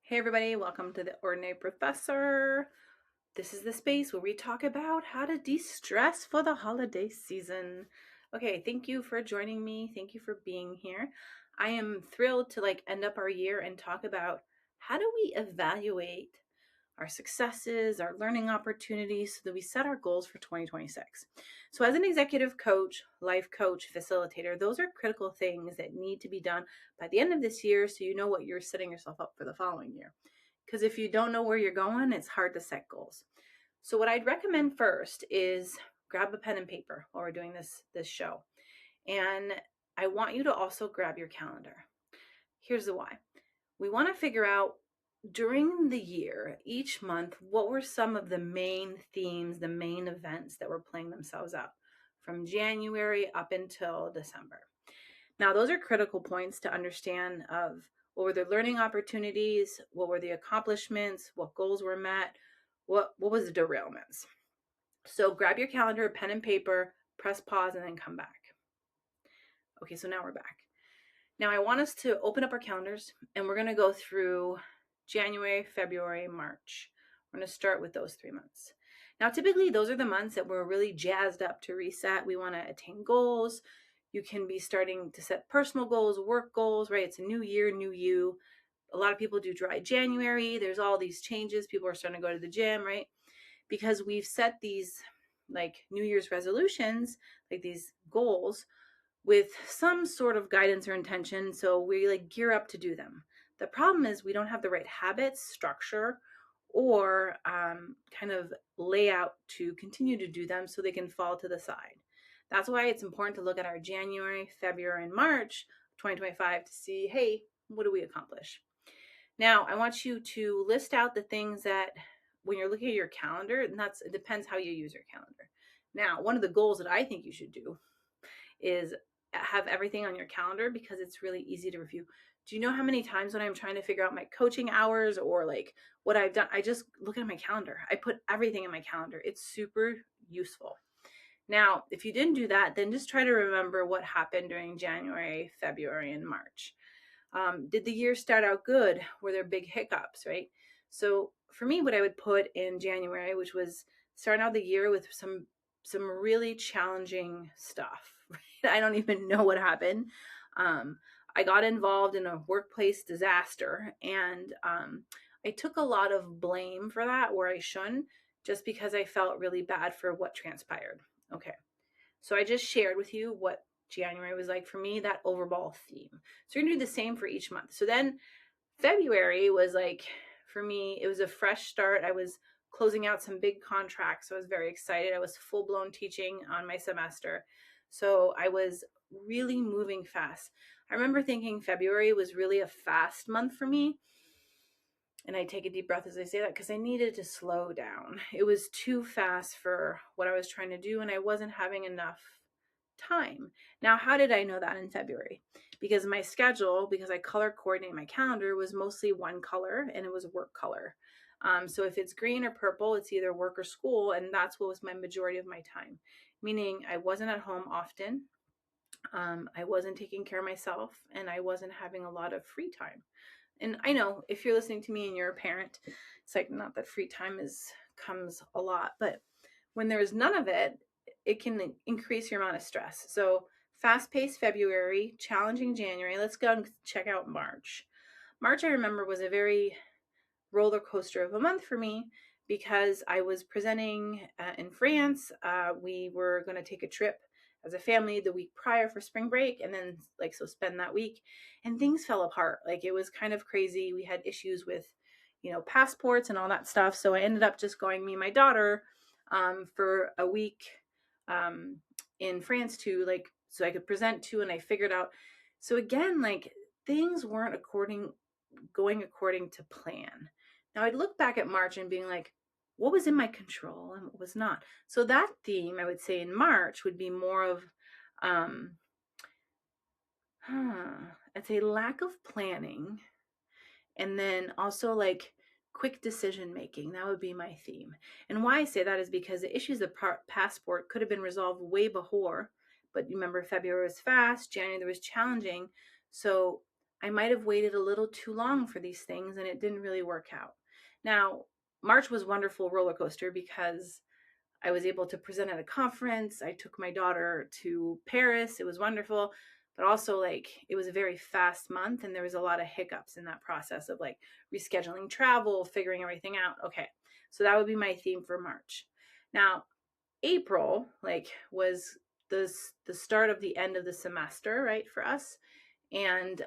Hey everybody, welcome to the Ordinary Professor. This is the space where we talk about how to de-stress for the holiday season. Okay, thank you for joining me. Thank you for being here. I am thrilled to end up our year and talk about how do we evaluate our successes, our learning opportunities, so that we set our goals for 2026. So, as an executive coach, life coach, facilitator, those are critical things that need to be done by the end of this year so you know what you're setting yourself up for the following year. Because if you don't know where you're going, it's hard to set goals. So, what I'd recommend first is grab a pen and paper while we're doing this show. And I want you to also grab your calendar. Here's the why. We want to figure out during the year, each month, what were some of the main themes, the main events that were playing themselves out from January up until December. Now, those are critical points to understand of what were the learning opportunities, what were the accomplishments, what goals were met, what was the derailments. So grab your calendar, pen and paper, press pause, and then come back. Okay, so now we're back. Now I want us to open up our calendars and we're going to go through January, February, March. We're going to start with those 3 months. Now, typically those are the months that we're really jazzed up to reset. We want to attain goals. You can be starting to set personal goals, work goals, right? It's a new year, new you. A lot of people do dry January. There's all these changes. People are starting to go to the gym, right? Because we've set these New Year's resolutions, these goals with some sort of guidance or intention. So we gear up to do them. The problem is we don't have the right habits, structure, or kind of layout to continue to do them so they can fall to the side. That's why it's important to look at our January, February, and March 2025 to see, hey, what do we accomplish? Now, I want you to list out the things that when you're looking at your calendar, and it depends how you use your calendar. Now, one of the goals that I think you should do is have everything on your calendar because it's really easy to review. Do you know how many times when I'm trying to figure out my coaching hours or what I've done, I just look at my calendar. I put everything in my calendar. It's super useful. Now, if you didn't do that, then just try to remember what happened during January, February, and March. Did the year start out good? Were there big hiccups, right? So for me, what I would put in January, which was starting out the year with some really challenging stuff. Right? I don't even know what happened. I got involved in a workplace disaster, and I took a lot of blame for that where I shouldn't, just because I felt really bad for what transpired. Okay, so I just shared with you what January was like for me, that overall theme. So you're gonna do the same for each month. So then February was for me, it was a fresh start. I was closing out some big contracts. So I was very excited. I was full blown teaching on my semester. So I was really moving fast. I remember thinking February was really a fast month for me. And I take a deep breath as I say that because I needed to slow down. It was too fast for what I was trying to do, and I wasn't having enough time. Now, how did I know that in February? Because my schedule, because I color coordinate my calendar, was mostly one color, and it was work color. So if it's green or purple, it's either work or school, and that's what was my majority of my time. Meaning I wasn't at home often, I wasn't taking care of myself, and I wasn't having a lot of free time. And I know if you're listening to me and you're a parent, it's not that free time comes a lot, but when there's none of it, it can increase your amount of stress. So fast-paced February, challenging January. Let's go and check out March. March, I remember, was a very roller coaster of a month for me because I was presenting in France. We were going to take a trip as a family the week prior for spring break, and then spend that week, and things fell apart. It was kind of crazy. We had issues with passports and all that stuff, so I ended up just going, me and my daughter, for a week in France to so I could present to, and I figured out. So again, things weren't going according to plan. Now I'd look back at March and being what was in my control and what was not. So that theme, I would say, in March would be more of, I'd say, lack of planning, and then also quick decision making. That would be my theme. And why I say that is because the issues of passport could have been resolved way before, but you remember February was fast, January was challenging. So I might have waited a little too long for these things and it didn't really work out. Now, March was wonderful roller coaster because I was able to present at a conference. I took my daughter to Paris. It was wonderful. But also, like, it was a very fast month and there was a lot of hiccups in that process of like rescheduling travel, figuring everything out. Okay. So that would be my theme for March. Now, April, like, was the start of the end of the semester, right, for us. And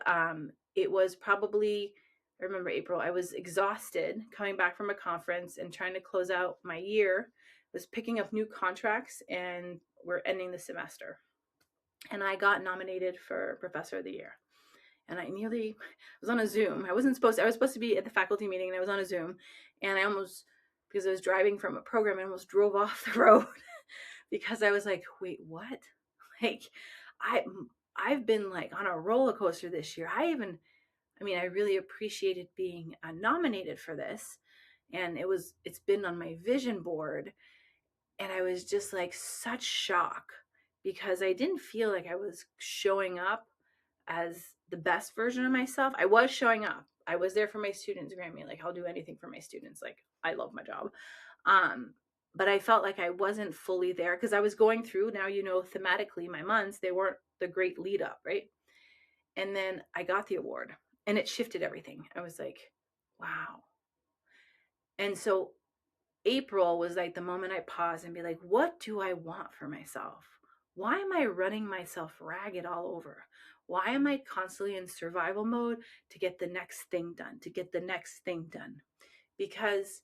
it was probably, I remember April, I was exhausted coming back from a conference and trying to close out my year, was picking up new contracts, and we're ending the semester. And I got nominated for Professor of the Year. And I was on a Zoom. I was supposed to be at the faculty meeting, and I was on a Zoom. And I almost, because I was driving from a program, I almost drove off the road because I was like, wait, what? Like, I've been like on a roller coaster this year. I really appreciated being nominated for this, and it's been on my vision board, and I was just like such shock because I didn't feel like I was showing up as the best version of myself. I was showing up. I was there for my students, Grammy. Like, I'll do anything for my students. Like, I love my job. But I felt like I wasn't fully there because I was going through, now, thematically, my months, they weren't the great lead up, right? And then I got the award and it shifted everything. I was like, wow. And so April was like the moment I paused and be like, what do I want for myself? Why am I running myself ragged all over? Why am I constantly in survival mode to get the next thing done, to get the next thing done? Because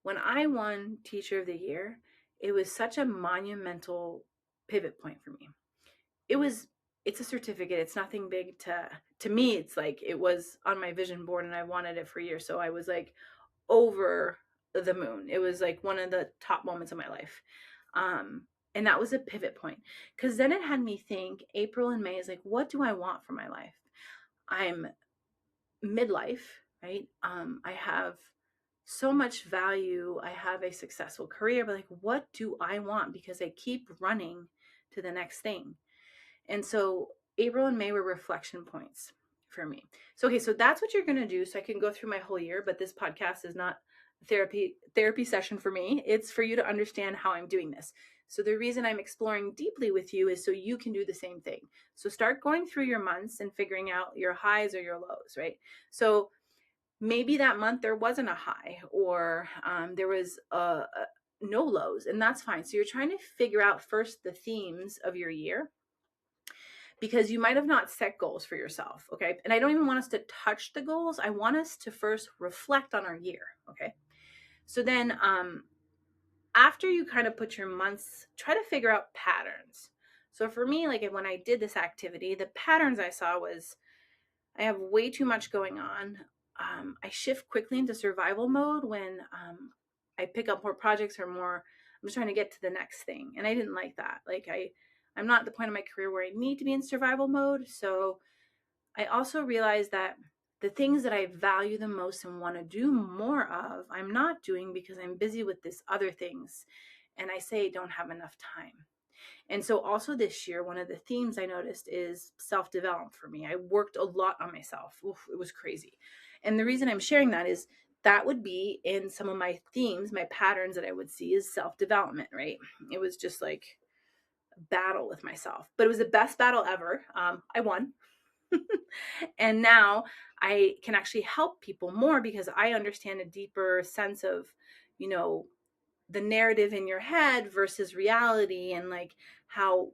when I won Teacher of the Year, it was such a monumental pivot point for me. It's a certificate. It's nothing big to me. It's like, it was on my vision board and I wanted it for years. So I was like over the moon. It was like one of the top moments of my life. And that was a pivot point because then it had me think April and May is like, what do I want for my life? I'm midlife, right? I have so much value. I have a successful career, but like, what do I want? Because I keep running to the next thing. And so April and May were reflection points for me. So, okay, so that's what you're going to do. So I can go through my whole year, but this podcast is not a therapy session for me. It's for you to understand how I'm doing this. So the reason I'm exploring deeply with you is so you can do the same thing. So start going through your months and figuring out your highs or your lows, right? So maybe that month there wasn't a high, or there was no lows, and that's fine. So you're trying to figure out first the themes of your year, because you might have not set goals for yourself, okay? And I don't even want us to touch the goals. I want us to first reflect on our year, okay? So then after you kind of put your months, try to figure out patterns. So for me, like when I did this activity, the patterns I saw was I have way too much going on. I shift quickly into survival mode when I pick up more projects or more, I'm just trying to get to the next thing. And I didn't like that. Like I'm not at the point of my career where I need to be in survival mode. So I also realized that the things that I value the most and want to do more of, I'm not doing because I'm busy with this other things. And I say I don't have enough time. And so also this year, one of the themes I noticed is self-development for me. I worked a lot on myself. Oof, it was crazy. And the reason I'm sharing that is that would be in some of my themes, my patterns that I would see is self-development, right? It was just like a battle with myself, but it was the best battle ever. I won. And now I can actually help people more because I understand a deeper sense of, the narrative in your head versus reality, and like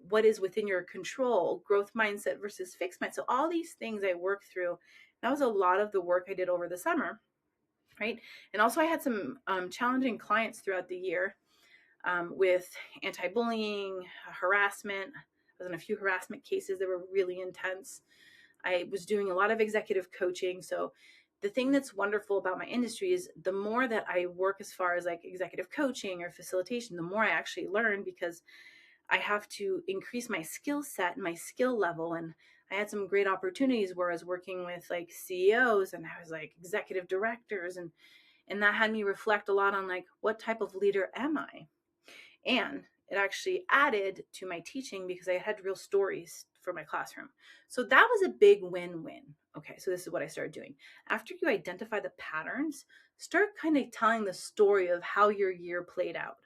what is within your control, growth mindset versus fixed mindset. So all these things I worked through. That was a lot of the work I did over the summer, right? And also I had some challenging clients throughout the year with anti-bullying, harassment. I was in a few harassment cases that were really intense. I was doing a lot of executive coaching. So the thing that's wonderful about my industry is the more that I work as far as like executive coaching or facilitation, the more I actually learn, because I have to increase my skill set and my skill level. And I had some great opportunities where I was working with like CEOs and I was like executive directors, and that had me reflect a lot on like, what type of leader am I? And it actually added to my teaching because I had real stories for my classroom. So that was a big win-win. Okay, so this is what I started doing. After you identify the patterns, start kind of telling the story of how your year played out.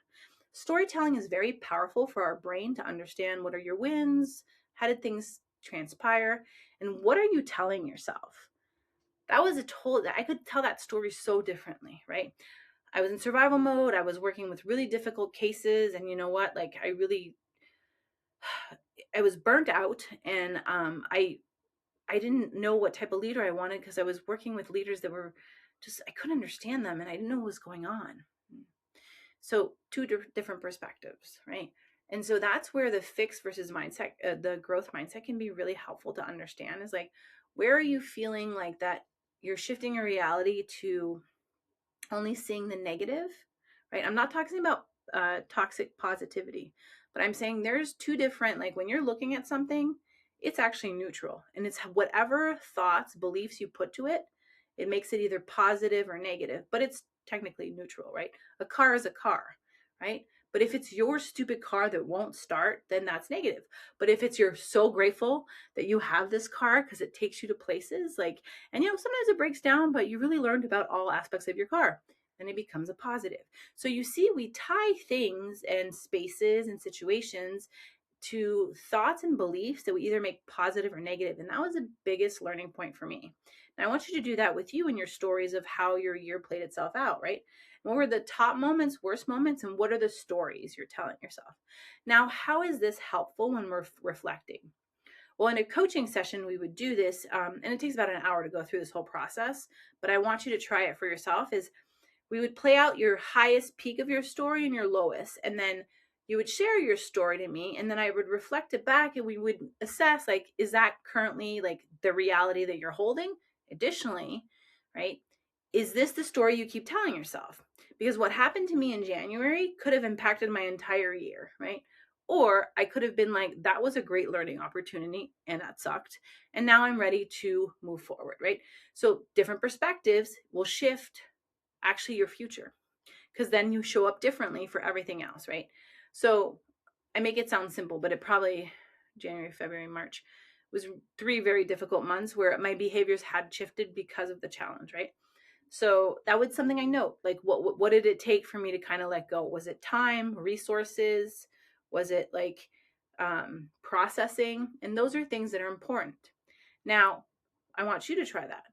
Storytelling is very powerful for our brain to understand what are your wins, how did things transpire, and what are you telling yourself. That was a total, I could tell that story so differently, right? I was in survival mode. I was working with really difficult cases. And you know what? Like, I was burnt out, and I didn't know what type of leader I wanted because I was working with leaders that were just, I couldn't understand them and I didn't know what was going on. So two different perspectives, right? And so that's where the fixed versus mindset, the growth mindset can be really helpful to understand is like, where are you feeling like that you're shifting your reality to only seeing the negative, right? I'm not talking about toxic positivity, but I'm saying there's two different, like when you're looking at something, it's actually neutral. And it's whatever thoughts, beliefs you put to it, it makes it either positive or negative, but it's technically neutral, right? A car is a car, right? But if it's your stupid car that won't start, then that's negative. But if it's you're so grateful that you have this car because it takes you to places like, and sometimes it breaks down, but you really learned about all aspects of your car, then it becomes a positive. So you see, we tie things and spaces and situations to thoughts and beliefs that we either make positive or negative. And that was the biggest learning point for me. And I want you to do that with you and your stories of how your year played itself out, right? What were the top moments, worst moments, and what are the stories you're telling yourself? Now, how is this helpful when we're reflecting? Well, in a coaching session, we would do this, and it takes about an hour to go through this whole process, but I want you to try it for yourself, is we would play out your highest peak of your story and your lowest, and then you would share your story to me, and then I would reflect it back, and we would assess, like, is that currently like the reality that you're holding? Additionally, right, is this the story you keep telling yourself? Because what happened to me in January could have impacted my entire year, right? Or I could have been like, that was a great learning opportunity and that sucked, and now I'm ready to move forward, right? So different perspectives will shift actually your future, because then you show up differently for everything else, right? So I make it sound simple, but it probably, January, February, March, was 3 very difficult months where my behaviors had shifted because of the challenge, right? So that was something I note. Like, what did it take for me to kind of let go? Was it time, resources? Was it like processing? And those are things that are important. Now, I want you to try that.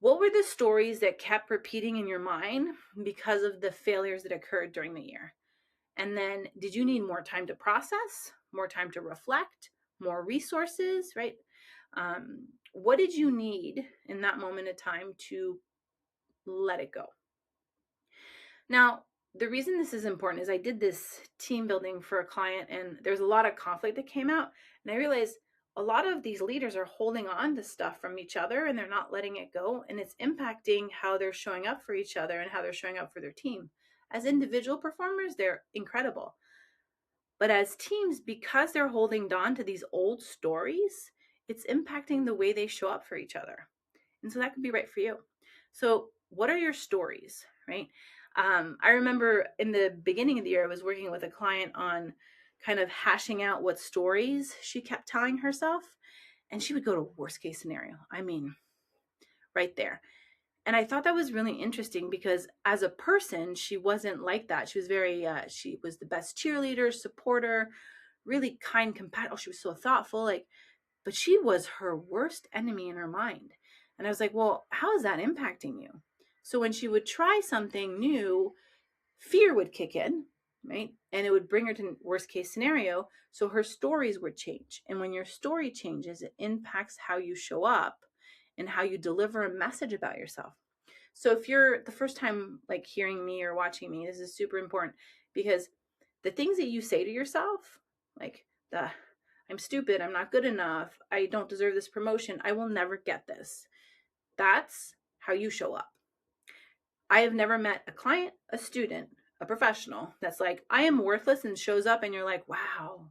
What were the stories that kept repeating in your mind because of the failures that occurred during the year? And then did you need more time to process, more time to reflect, more resources, right? What did you need in that moment of time to let it go? Now, the reason this is important is I did this team building for a client, and there's a lot of conflict that came out. And I realized a lot of these leaders are holding on to stuff from each other and they're not letting it go. And it's impacting how they're showing up for each other and how they're showing up for their team. As individual performers, they're incredible. But as teams, because they're holding on to these old stories, it's impacting the way they show up for each other. And so that could be right for you. So, what are your stories, right? I remember in the beginning of the year, I was working with a client on kind of hashing out what stories she kept telling herself. And she would go to worst case scenario. I mean, right there. And I thought that was really interesting because as a person, she wasn't like that. She was she was the best cheerleader, supporter, really kind, compassionate. Oh, she was so thoughtful. Like, but she was her worst enemy in her mind. And I was like, well, how is that impacting you? So when she would try something new, fear would kick in, right? And it would bring her to worst case scenario. So her stories would change. And when your story changes, it impacts how you show up and how you deliver a message about yourself. So if you're the first time like hearing me or watching me, this is super important, because the things that you say to yourself, like the I'm stupid, I'm not good enough, I don't deserve this promotion, I will never get this. That's how you show up. I have never met a client, a student, a professional that's like, I am worthless, and shows up and you're like, wow,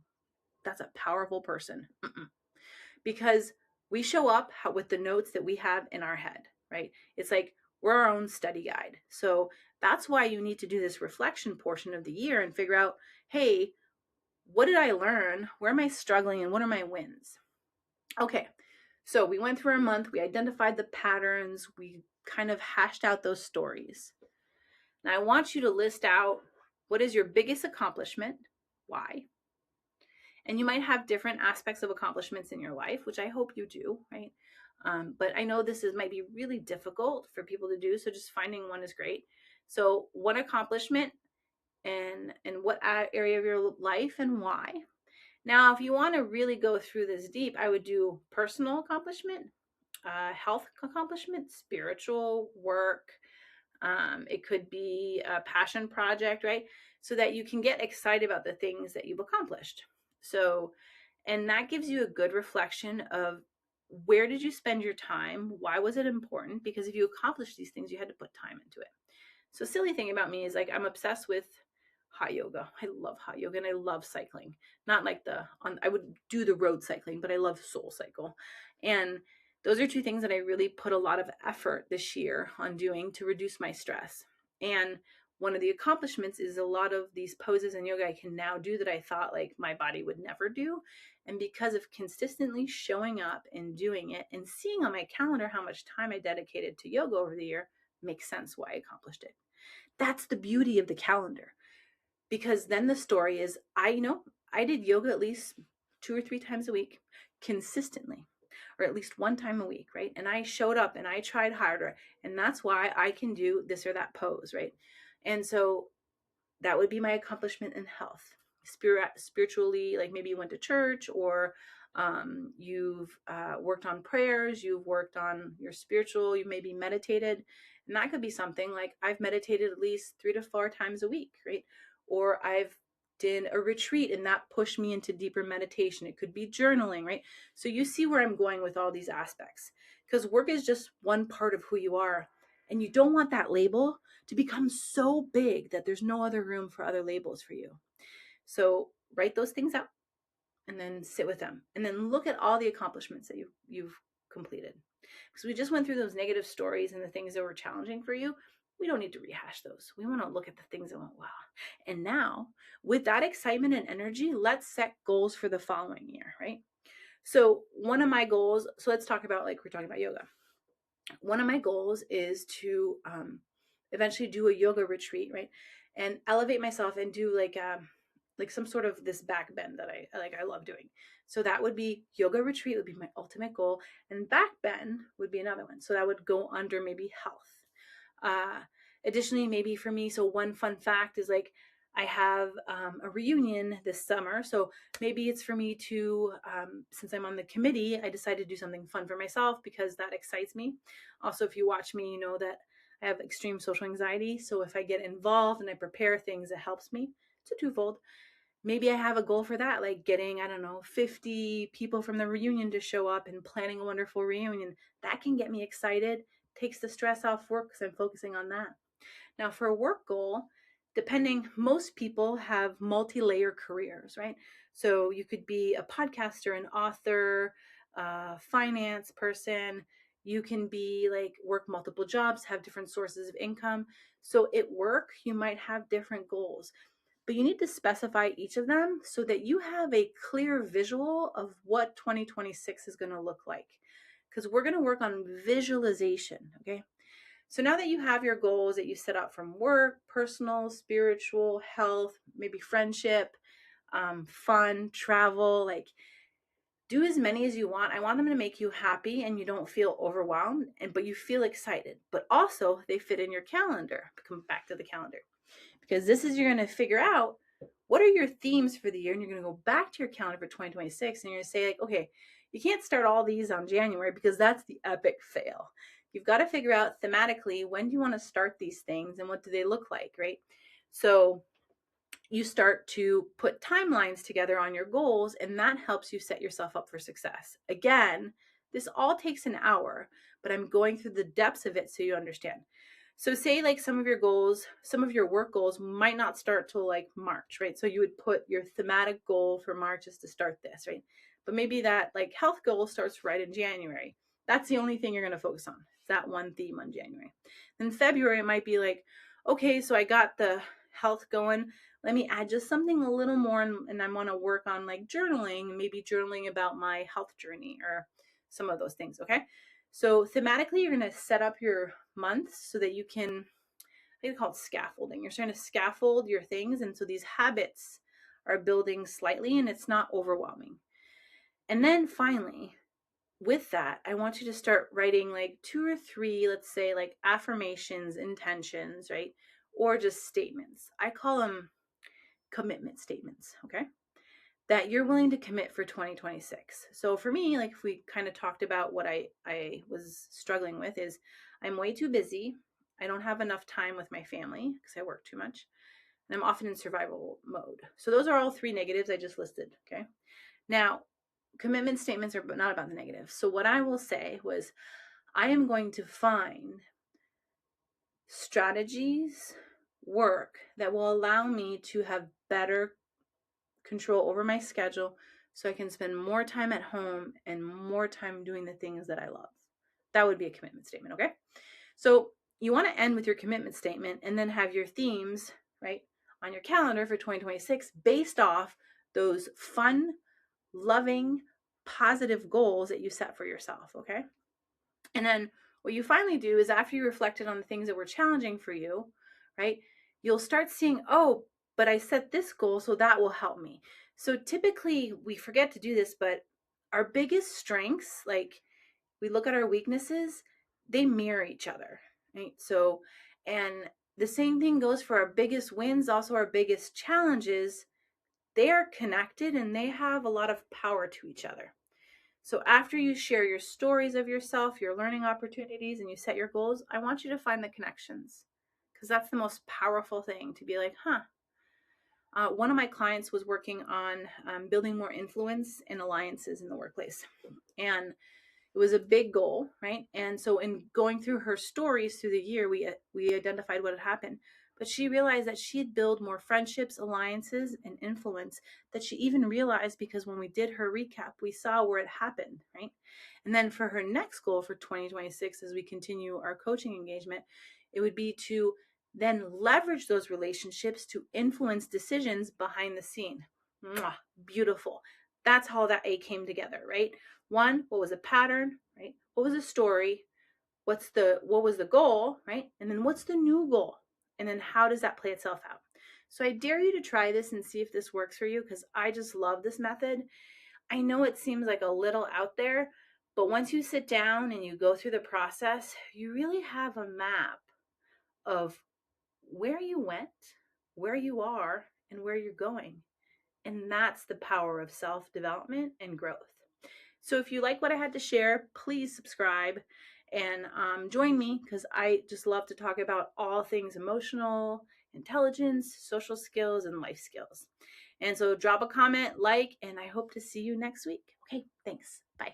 that's a powerful person. Because we show up with the notes that we have in our head, right? It's like we're our own study guide. So that's why you need to do this reflection portion of the year and figure out, hey, what did I learn? Where am I struggling? And what are my wins? Okay, so we went through our month, we identified the patterns, we kind of hashed out those stories. Now I want you to list out what is your biggest accomplishment, why, and you might have different aspects of accomplishments in your life, which I hope you do, right? But I know might be really difficult for people to do, so just finding one is great. So one accomplishment and what area of your life and why. Now, if you want to really go through this deep, I would do personal accomplishment, health accomplishment, spiritual work. It could be a passion project, right? So that you can get excited about the things that you've accomplished. So, and that gives you a good reflection of where did you spend your time? Why was it important? Because if you accomplished these things, you had to put time into it. So silly thing about me is like I'm obsessed with hot yoga. I love hot yoga and I love cycling. Not like I would do the road cycling, but I love soul cycle. And those are two things that I really put a lot of effort this year on doing to reduce my stress. And one of the accomplishments is a lot of these poses in yoga I can now do that I thought like my body would never do. And because of consistently showing up and doing it and seeing on my calendar how much time I dedicated to yoga over the year, makes sense why I accomplished it. That's the beauty of the calendar. Because then the story is I did yoga at least 2 or 3 times a week consistently, or at least one time a week, right? And I showed up and I tried harder. And that's why I can do this or that pose, right? And so that would be my accomplishment in health. Spiritually, like maybe you went to church, or you've worked on prayers, you've worked on your spiritual, you maybe meditated. And that could be something like I've meditated at least 3 to 4 times a week, right? Or I've did a retreat and that pushed me into deeper meditation. It could be journaling, right? So you see where I'm going with all these aspects, because work is just one part of who you are. And you don't want that label to become so big that there's no other room for other labels for you. So write those things out and then sit with them and then look at all the accomplishments that you've completed. Because we just went through those negative stories and the things that were challenging for you. We don't need to rehash those. We want to look at the things that went well. And now, with that excitement and energy, let's set goals for the following year, right? So one of my goals, so let's talk about, like we're talking about yoga. One of my goals is to eventually do a yoga retreat, right? And elevate myself and do like some sort of this back bend that I love doing. So that would be yoga retreat would be my ultimate goal, and back bend would be another one. So that would go under maybe health. Additionally, maybe for me, so one fun fact is like I have a reunion this summer. So maybe it's for me to, since I'm on the committee, I decided to do something fun for myself because that excites me. Also, if you watch me, you know that I have extreme social anxiety. So if I get involved and I prepare things, it helps me. It's a twofold. Maybe I have a goal for that, like getting, I don't know, 50 people from the reunion to show up and planning a wonderful reunion. That can get me excited, takes the stress off work because I'm focusing on that. Now, for a work goal, most people have multi-layer careers, right? So you could be a podcaster, an author, a finance person. You can be like work multiple jobs, have different sources of income. So at work, you might have different goals, but you need to specify each of them so that you have a clear visual of what 2026 is going to look like. Because we're going to work on visualization, okay? So now that you have your goals that you set out from work, personal, spiritual, health, maybe friendship, fun, travel, like do as many as you want. I want them to make you happy and you don't feel overwhelmed, but you feel excited. But also they fit in your calendar. Come back to the calendar. Because this is you're going to figure out what are your themes for the year, and you're going to go back to your calendar for 2026 and you're going to say like, okay, you can't start all these on January because that's the epic fail. You've got to figure out thematically when do you want to start these things and what do they look like, right? So you start to put timelines together on your goals, and that helps you set yourself up for success. Again, this all takes an hour, but I'm going through the depths of it so you understand. So say like some of your goals, some of your work goals might not start till like March, right? So you would put your thematic goal for March is to start this, right? But maybe that like health goal starts right in January. That's the only thing you're going to focus on. That one theme on January. Then February it might be like, okay, so I got the health going. let me add just something a little more, and I want to work on like journaling, maybe journaling about my health journey or some of those things. Okay. So thematically, you're going to set up your months so that you can, I think it's called scaffolding. You're starting to scaffold your things. And so these habits are building slightly and it's not overwhelming. And then finally, with that, I want you to start writing like 2 or 3, let's say like affirmations, intentions, right? Or just statements. I call them commitment statements, okay? That you're willing to commit for 2026. So for me, like if we kind of talked about what I was struggling with is I'm way too busy. I don't have enough time with my family because I work too much. And I'm often in survival mode. So those are all 3 negatives I just listed, okay? Now, commitment statements are not about the negative. So what I will say was I am going to find strategies, work that will allow me to have better control over my schedule so I can spend more time at home and more time doing the things that I love. That would be a commitment statement, okay? So you want to end with your commitment statement and then have your themes, right, on your calendar for 2026 based off those fun, loving, positive goals that you set for yourself, okay? And then what you finally do is after you reflected on the things that were challenging for you, right, you'll start seeing, oh, but I set this goal, so that will help me. So typically we forget to do this, but our biggest strengths, like we look at our weaknesses, they mirror each other, right? So, and the same thing goes for our biggest wins, also our biggest challenges. They are connected and they have a lot of power to each other. So after you share your stories of yourself, your learning opportunities, and you set your goals, I want you to find the connections because that's the most powerful thing to be like, huh. One of my clients was working on building more influence and alliances in the workplace. And it was a big goal, right? And so in going through her stories through the year, we identified what had happened. But she realized that she had built more friendships, alliances, and influence that she even realized because when we did her recap, we saw where it happened, right? And then for her next goal for 2026, as we continue our coaching engagement, it would be to then leverage those relationships to influence decisions behind the scene. Mwah, beautiful. That's how that A came together, right? One, what was a pattern, right? What was a story? What was the goal, right? And then what's the new goal? And then how does that play itself out? So I dare you to try this and see if this works for you because I just love this method. I know it seems like a little out there, but once you sit down and you go through the process, you really have a map of where you went, where you are, and where you're going. And that's the power of self-development and growth. So if you like what I had to share, please subscribe and join me because I just love to talk about all things emotional intelligence, social skills, and life skills. And so drop a comment, like, and I hope to see you next week. Okay, thanks. Bye.